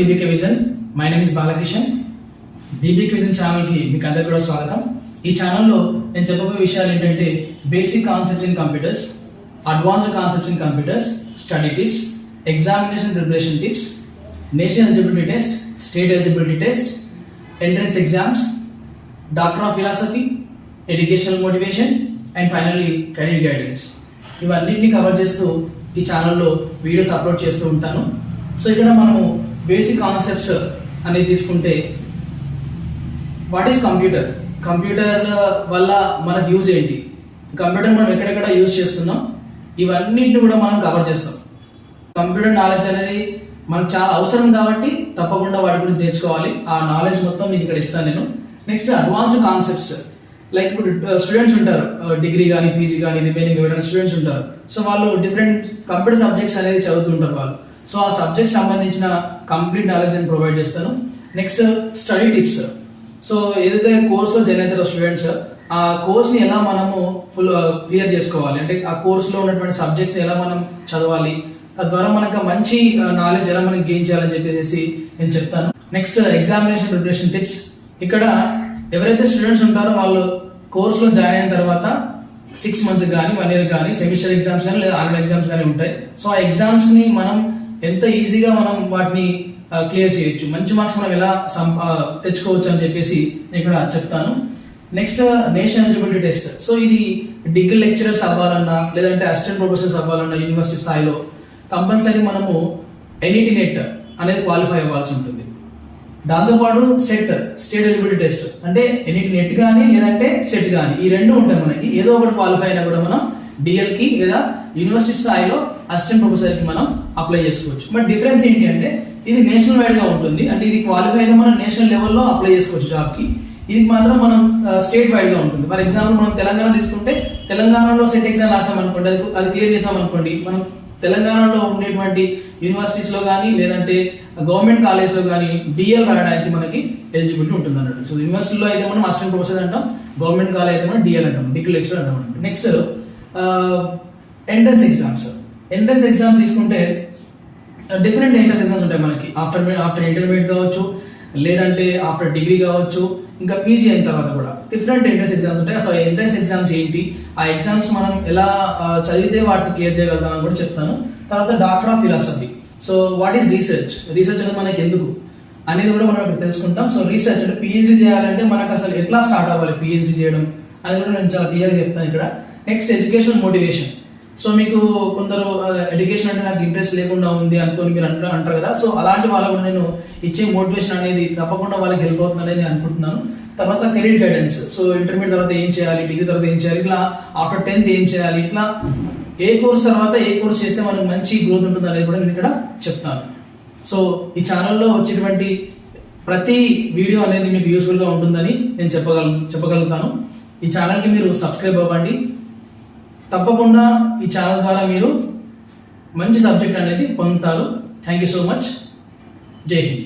DBK Vision. My name is Balakrishnan. DBK Vision channel కి మీకు అందరికీ కూడా స్వాగతం. ఈ ఛానల్లో నేను చెప్పబోయే విషయాలు ఏంటంటే basic concepts in computers, advanced concepts in computers, study tips, examination preparation tips, national eligibility test, state eligibility test, entrance exams, doctor of philosophy, educational motivation and finally career guidance, ఇవన్నింటినీ కవర్ చేస్తూ ఈ ఛానల్లో videos upload చేస్తూ ఉంటాను. So ఇక్కడ మనము basic concepts అనేది తీసుకుంటే, వాట్ ఈస్ కంప్యూటర్, కంప్యూటర్ వల్ల మనకు యూజ్ ఏంటి, కంప్యూటర్ మనం ఎక్కడెక్కడ యూజ్ చేస్తున్నాం, ఇవన్నింటిని కూడా మనం కవర్ చేస్తాం. కంప్యూటర్ నాలెడ్జ్ అనేది మనకు చాలా అవసరం కాబట్టి తప్పకుండా వాటి గురించి నేర్చుకోవాలి. ఆ నాలెడ్జ్ మొత్తం మీకు ఇక్కడ ఇస్తాను నేను. నెక్స్ట్ అడ్వాన్స్డ్ కాన్సెప్ట్స్, లైక్ ఇప్పుడు స్టూడెంట్స్ ఉంటారు, డిగ్రీ కానీ పీజీ కానీ రిమైనింగ్ ఎవరైనా స్టూడెంట్స్ ఉంటారు. సో వాళ్ళు డిఫరెంట్ కంప్యూటర్ సబ్జెక్ట్స్ అనేది చదువుతుంటారు వాళ్ళు. సో ఆ సబ్జెక్ట్ సంబంధించిన కంప్లీట్ నాలెడ్జ్ నేను ప్రొవైడ్ చేస్తాను. Next study tips. సో ఏదైతే కోర్సులో జాయిన్ అవుతారో స్టూడెంట్స్, ఆ కోర్స్ని ఎలా మనము ఫుల్ క్లియర్ చేసుకోవాలి, అంటే ఆ కోర్సులో ఉన్నటువంటి సబ్జెక్ట్స్ ఎలా మనం చదవాలి, తద్వారా మనకు మంచి నాలెడ్జ్ ఎలా మనం గెయిన్ చేయాలని చెప్పేసి నేను చెప్తాను. Next examination preparation tips. ఇక్కడ ఎవరైతే స్టూడెంట్స్ ఉంటారో వాళ్ళు కోర్సులో జాయిన్ అయిన తర్వాత 6 months కానీ 1 year కానీ సెమిస్టర్ ఎగ్జామ్స్ కానీ లేదా ఆన్లైన్ ఎగ్జామ్స్ కానీ ఉంటాయి. సో ఆ ఎగ్జామ్స్ ని మనం ఎంత ఈజీగా మనం వాటిని క్లియర్ చేయొచ్చు, మంచి మార్క్స్ మనం ఎలా తెచ్చుకోవచ్చు అని చెప్పేసి ఇక్కడ చెప్తాను. Next national eligibility test. So ఇది డిగ్రీ లెక్చరర్స్ అవ్వాలన్నా లేదంటే అసిస్టెంట్ ప్రొఫెసర్స్ అవ్వాలన్నా యూనివర్సిటీ స్థాయిలో కంపల్సరీ మనము ఎన్ఈటీ నెట్ అనేది క్వాలిఫై అవ్వాల్సి ఉంటుంది. దాంతోపాటు సెట్, స్టేట్ ఎలిజిబిలిటీ టెస్ట్, అంటే ఎన్ఈటీ నెట్ కానీ లేదంటే సెట్ కానీ, ఈ రెండు ఉంటాయి మనకి. ఏదో ఒకటి క్వాలిఫై అయినా కూడా మనం డిఎల్ కి లేదా యూనివర్సిటీ స్థాయిలో అసిస్టెంట్ ప్రొఫెసర్ కి మనం అప్లై చేసుకోవచ్చు. బట్ డిఫరెన్స్ ఏంటి అంటే ఇది నేషనల్ వైడ్ గా ఉంటుంది. అంటే ఇది క్వాలిఫై అయితే మనం నేషనల్ లెవెల్లో అప్లై చేసుకోవచ్చు జాబ్ కి. ఇది మాత్రం మనం స్టేట్ వైడ్ గా ఉంటుంది. ఫర్ ఎగ్జాంపుల్ మనం తెలంగాణ తీసుకుంటే, తెలంగాణలో సెట్ ఎగ్జామ్ రాసామనుకోండి, అది క్లియర్ చేసామనుకోండి, మనం తెలంగాణలో ఉండేటువంటి యూనివర్సిటీస్ లో కానీ లేదంటే గవర్నమెంట్ కాలేజ్ లో కానీ డిఎల్ రాయడానికి మనకి ఎలిజిబిలిటీ ఉంటుంది అన్నట్టు. సో యూనివర్సిటీలో అయితే మనం అసిస్టెంట్ ప్రొఫెసర్ అంటాం, గవర్నమెంట్ కాలేజ్ అయితే మనం డిఎల్ అంటాం, డిగ్రీ లెక్చరర్ అంటాం. Next entrance exams. Entrance exam తీసుకుంటే డిఫరెంట్ ఎంట్రన్స్ ఎగ్జామ్స్ ఉంటాయి మనకి. ఆఫ్టర్ ఇంటర్మీడియట్ కావచ్చు, లేదంటే ఆఫ్టర్ డిగ్రీ కావచ్చు, ఇంకా పీజీ అయిన తర్వాత కూడా డిఫరెంట్ ఎంట్రన్స్ ఎగ్జామ్స్ ఉంటాయి. సో ఎంట్రన్స్ ఎగ్జామ్స్ ఏంటి, ఆ ఎగ్జామ్స్ మనం ఎలా చదివితే వాటిని క్లియర్ చేయగలుగుతామని కూడా చెప్తాను. తర్వాత doctor of philosophy. So what is research, research అనేది మనకి ఎందుకు అనేది కూడా మనం ఇక్కడ తెలుసుకుంటాం. సో రీసెర్చ్ అంటే పిహెచ్డీ చేయాలంటే మనకు అసలు ఎట్లా స్టార్ట్ అవ్వాలి పిహెచ్డీ చేయడం అనేది కూడా నేను చాలా క్లియర్గా చెప్తాను ఇక్కడ. Next educational motivation. సో మీకు కొందరు ఎడ్యుకేషన్ అంటే నాకు ఇంట్రెస్ట్ లేకుండా ఉంది అనుకోని మీరు అంటారు కదా. సో అలాంటి వాళ్ళకు నేను ఇచ్చే మోటివేషన్ అనేది తప్పకుండా వాళ్ళకి హెల్ప్ అవుతుంది అనేది అనుకుంటున్నాను. తర్వాత కెరీర్ గైడెన్స్. సో ఇంటర్మీడియట్ తర్వాత ఏం చేయాలి, డిగ్రీ తర్వాత ఏం చేయాలి, ఇట్లా ఆఫ్టర్ 10th ఏం చేయాలి, ఇట్లా ఏ కోర్స్ తర్వాత ఏ కోర్స్ చేస్తే మనకు మంచి గ్రోత్ ఉంటుంది అనేది కూడా నేను ఇక్కడ చెప్తాను. సో ఈ ఛానల్లో వచ్చేటువంటి ప్రతి వీడియో అనేది మీకు యూస్ఫుల్గా ఉంటుందని నేను చెప్పగలుగుతాను. ఈ ఛానల్కి మీరు సబ్స్క్రైబ్ అవ్వండి. తప్పకుండా ఈ ఛానల్ ద్వారా మీరు మంచి సబ్జెక్ట్ అనేది పొందుతారు. Thank you so much. జై హింద్.